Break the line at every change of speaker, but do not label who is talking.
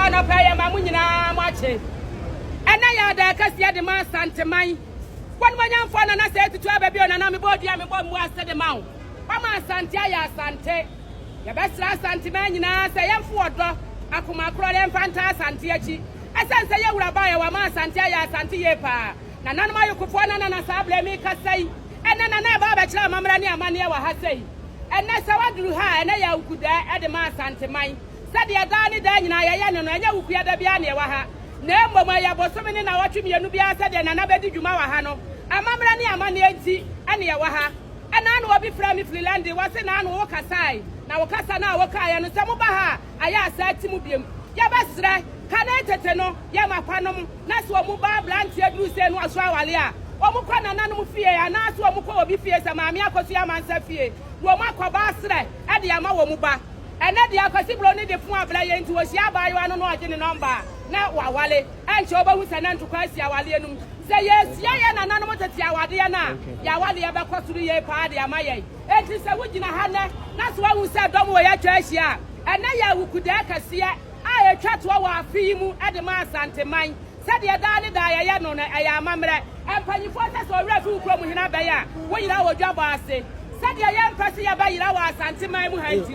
for no pay Mamunina Mache. And I had a cassia de man Santa Mai. One young for and I said to a baby on an army body, I'm a bomb was the mount. Mama Santia Sante. The best last Santimana say I'm for draw. Akuma Crowley Fanta Santiachi. I said, say you will buy a woman Santia Santiepa. Nana Mayukufana and a sable make us say. And then I never bachelor Mamrania Mania was say. And that's how I drew her and I could at the man Santimai. Said the Adani Daniel and I know we had a Biania Waha. Nembo Maya Bosomini na watu Nubia said and anabedi Jumawa Hano. A Mamrania Maniati and Yawaha. And I will be from Flilandi was an an walk aside. Now Casana Waka and Samubaha. I said Timubium. Yabasra, Canetano, Yamapanum, Naswa Muba, Blantia, Lucian was Walia. Omukwana nanu fie anaso omuko obi fie samami akosi amansa fie wo makwa basre e de ama wo muba ene de akosi bro ne de fun abla ye nti wo si abayo anu no oje ne number na wawale enche obahu se na ntukwasi awale enum se yes ye na nanu motati awade na ya wale ye bekosuru ye pa de amaye enti se wugina ha ne na so wahu se dom wo ya twa ahia ene ya wukuda kase a ye twa to wo afi mu e de ma Santeman said the Adae da ya no na ya mamre empanyifo se so refu kro mu hina ba ya wo yira wo dwabo ase said ya empase ya ba yira wa Santeman mu hanti